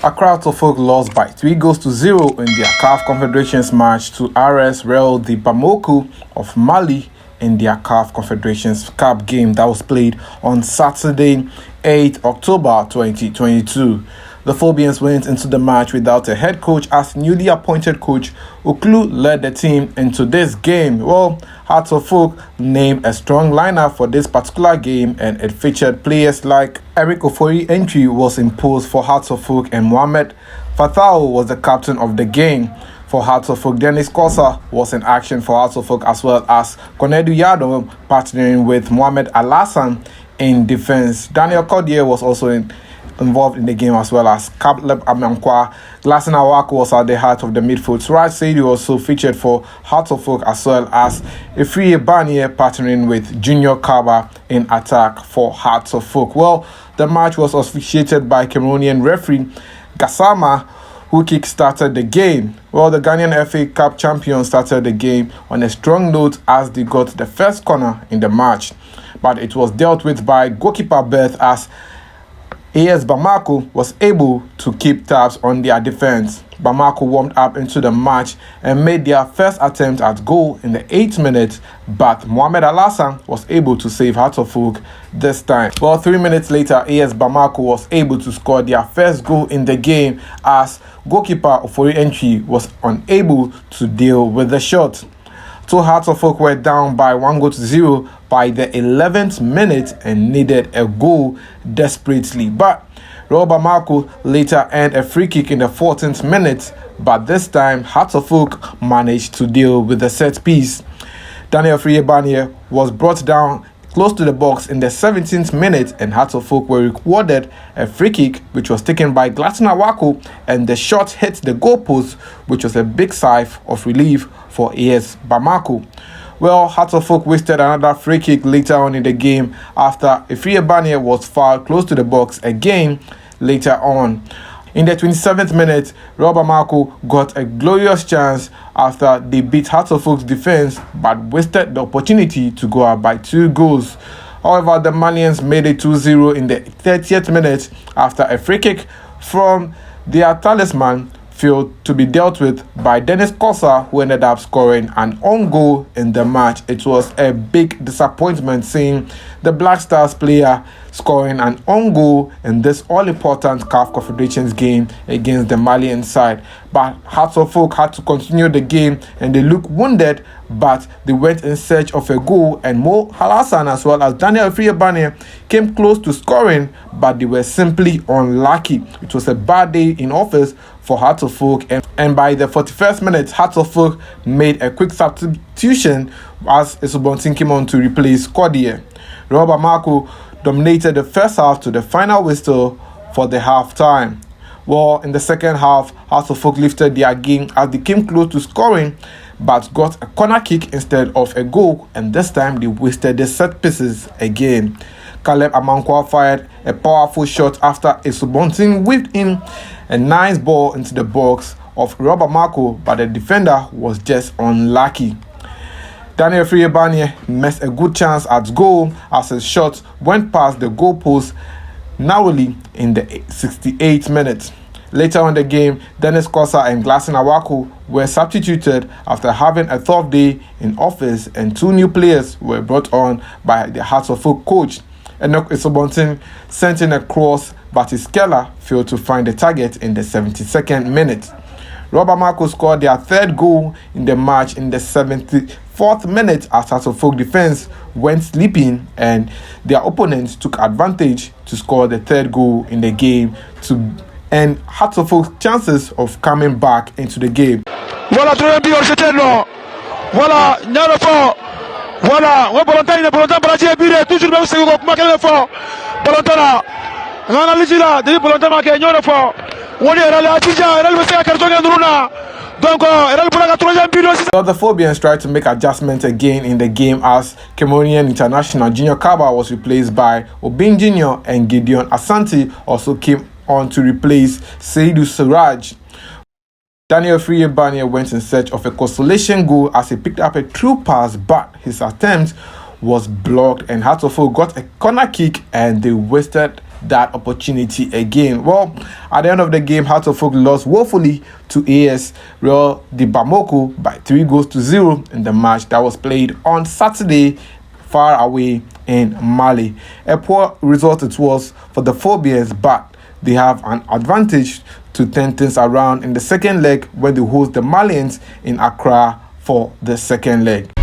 Accra Folk lost by 3-0 in their CAF Confederations match to RS Real de Bamako of Mali in their CAF Confederations Cup game that was played on Saturday, 8 October 2022. The Phobians went into the match without a head coach as newly appointed coach Uklu led the team into this game. Well, Hearts of Folk named a strong lineup for this particular game, and it featured players like Eric Ofori entry was imposed for Hearts of Folk, and Mohamed Fathau was the captain of the game. For Hearts of Folk, Dennis Kosa was in action for Hearts of Folk, as well as Konedu Yado partnering with Mohamed Alassan in defense. Daniel Cordier was also involved in the game, as well as Caleb Amankwa. Glasson Awako was at the heart of the midfield. Suraj Seidu also featured for Hearts of Folk, as well as Ifriye Banier partnering with Junior Kaba in attack for Hearts of Folk. Well, the match was officiated by Cameroonian referee Gassama, who kick-started the game. Well, the Ghanaian FA Cup champions started the game on a strong note as they got the first corner in the match, but it was dealt with by goalkeeper Beth as AS Bamako was able to keep tabs on their defense. Bamako warmed up into the match and made their first attempt at goal in the 8th minute, but Mohamed Alassan was able to save Hearts of Folk this time. Well, 3 minutes later, AS Bamako was able to score their first goal in the game as goalkeeper Ofori Entry was unable to deal with the shot. So Hearts of Folk were down by 1-0 by the 11th minute and needed a goal desperately. But Rob Bamako later earned a free kick in the 14th minute, but this time Hearts of Folk managed to deal with the set piece. Daniel Friebanier was brought down close to the box in the 17th minute, and Hearts of Folk were rewarded a free kick which was taken by Glasson Awako, and the shot hit the goalpost, which was a big sigh of relief for AS Bamako. Well, Hearts of Folk wasted another free kick later on in the game after Ifriye Banier was fouled close to the box again later on. In the 27th minute, Rob Bamako got a glorious chance after they beat Hearts of Folk's defense but wasted the opportunity to go up by 2 goals. However, the Malians made it 2-0 in the 30th minute after a free kick from their talisman failed to be dealt with by Dennis Kosa, who ended up scoring an own goal in the match. It was a big disappointment seeing the Black Stars player scoring an own goal in this all-important CAF Confederations game against the Malian side. But Hearts of Folk had to continue the game, and they looked wounded, but they went in search of a goal, and Mo Halassan as well as Daniel Friebanier came close to scoring, but they were simply unlucky. It was a bad day in office for Hearts of Folk, and by the 41st minute, Hearts of Folk made a quick substitution as Isobontin came on to replace Cordier. Rob Bamako dominated the first half to the final whistle for the half-time. Well, in the second half, Hearts of Folk lifted their game as they came close to scoring, but got a corner kick instead of a goal, and this time they wasted the set pieces again. Caleb Amankwa fired a powerful shot after Isobontin whipped in a nice ball into the box of Rob Bamako, but the defender was just unlucky. Daniel Friebanier missed a good chance at goal as his shot went past the goalpost narrowly in the 68th minute. Later on in the game, Dennis Kosa and Glasson Awako were substituted after having a tough day in office, and 2 new players were brought on by the Hearts of Folk coach. Enoch Isobontin sent in a cross, but his Keller failed to find the target in the 72nd minute. Rob Bamako scored their 3rd goal in the match in the 74th minute as Hearts of Folk defense went sleeping, and their opponents took advantage to score the 3rd goal in the game to end Hearts of Folk's chances of coming back into the game. Voilà, troisième but, c'était non. Voilà, Nyalo fort. Voilà, on Bolontan, il est Bolontan, Balaji est but, toujours même c'est pour marquer le fort. Bolontan là, on analyse là, depuis Bolontan marqué, Nyalo fort. On est là, Tija, elle va se faire carton Ndruna. Donc, elle pour la troisième but aussi. So the Phobians tried to make adjustments again in the game as Cameroonian international Junior Kaba was replaced by Obin Junior, and Gideon Asante also came on to replace Seydou Suraj. Daniel Friebanier went in search of a consolation goal as he picked up a true pass, but his attempt was blocked, and Hearts of Folk got a corner kick and they wasted that opportunity again. Well, at the end of the game, Hearts of Oak lost woefully to AS Real de Bamako by 3-0 in the match that was played on Saturday far away in Mali. A poor result it was for the Phobians, but they have an advantage to turn things around in the second leg when they host the Malians in Accra for the second leg.